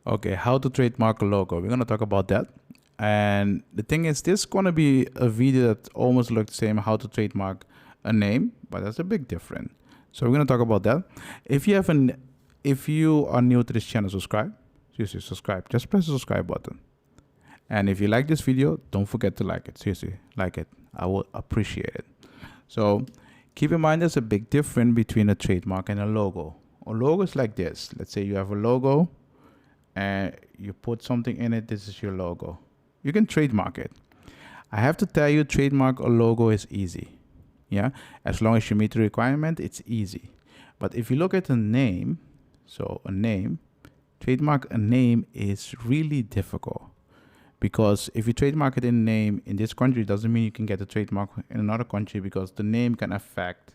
Okay, how to trademark a logo. We're going to talk about that. And the thing is, this is going to be a video that almost looks the same, how to trademark a name, but that's a big difference. So we're going to talk about that. If you are new to this channel, subscribe. Seriously, subscribe. Just press the subscribe button. And if you like this video, don't forget to like it. Seriously, like it. I will appreciate it. So keep in mind, there's a big difference between a trademark and a logo. A logo is like this. Let's say you have a logo and you put something in it. This is your logo. You can trademark it. I have to tell you, trademark a logo is easy. Yeah, as long as you meet the requirement, it's easy. But if you look at a name, so a name, trademark a name is really difficult. Because if you trademark it in a name in this country, it doesn't mean you can get a trademark in another country, because the name can affect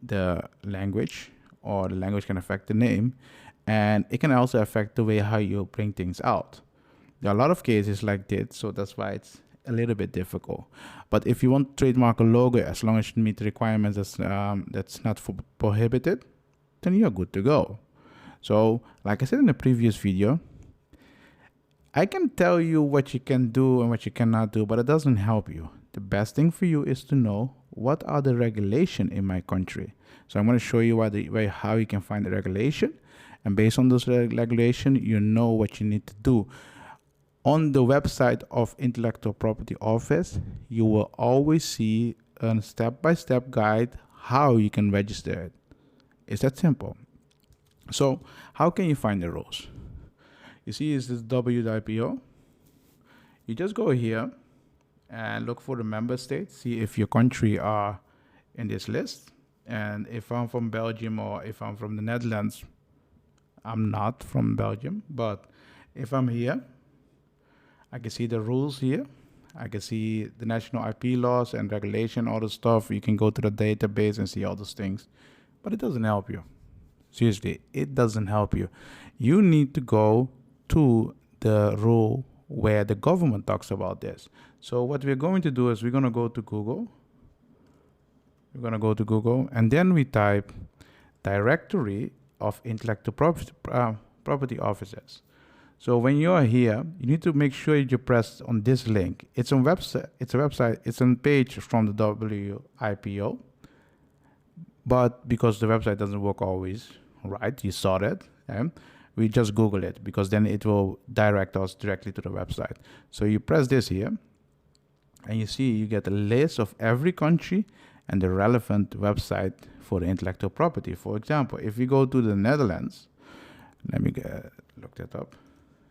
the language, or the language can affect the name, and it can also affect the way how you bring things out. There are a lot of cases like this, so that's why it's a little bit difficult. But if you want to trademark a logo, as long as you meet the requirements that's not prohibited, then you're good to go. So like I said in the previous video, I can tell you what you can do and what you cannot do, but it doesn't help you. The best thing for you is to know what are the regulations in my country. So I'm going to show you how you can find the regulation, and based on those regulations, you know what you need to do. On the website of Intellectual Property Office, you will always see a step-by-step guide how you can register it. It's that simple. So how can you find the rules? You see, is this WIPO? You just go here and look for the member states, see if your country are in this list. And if I'm from Belgium, or if I'm from the Netherlands, I'm not from Belgium, but if I'm here, I can see the rules here. I can see the national IP laws and regulation, all the stuff. You can go to the database and see all those things, but it doesn't help you. Seriously, it doesn't help you. You need to go to the rule where the government talks about this. So what we're going to do is we're going to go to Google. We're going to go to Google, and then we type Directory of Intellectual Property Offices. So when you are here, you need to make sure you press on this link. It's on website. It's a website. It's a page from the WIPO. But because the website doesn't work always, right? You saw that. We just Google it, because then it will direct us directly to the website. So you press this here, and you see you get a list of every country and the relevant website for the intellectual property. For example, if you go to the Netherlands, let me look that up.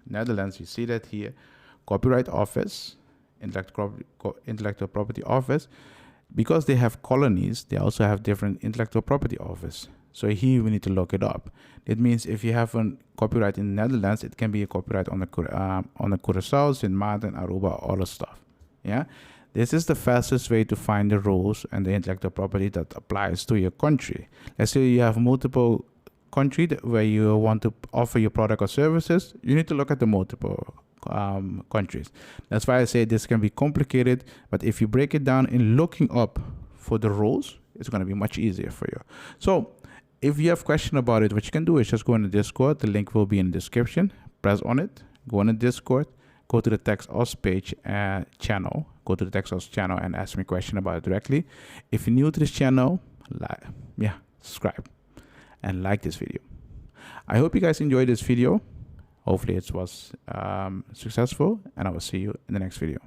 Netherlands, you see that here, Copyright Office, Intellectual Property Office. Because they have colonies, they also have different intellectual property office. So here we need to look it up. It means if you have a copyright in the Netherlands, it can be a copyright on the Curaçao, Sint Maarten, Aruba, all the stuff. Yeah, this is the fastest way to find the rules and the intellectual property that applies to your country. Let's say you have multiple countries where you want to offer your product or services. You need to look at the multiple countries. That's why I say this can be complicated, but if you break it down in looking up for the rules, it's going to be much easier for you. So if you have question about it, what you can do is just go in the Discord. The link will be in the description. Press on it, go in the Discord, go to the Text Us page channel, go to the Text Us channel and ask me a question about it directly. If you're new to this channel, subscribe and like this video. I hope you guys enjoyed this video. Hopefully it was successful, and I will see you in the next video.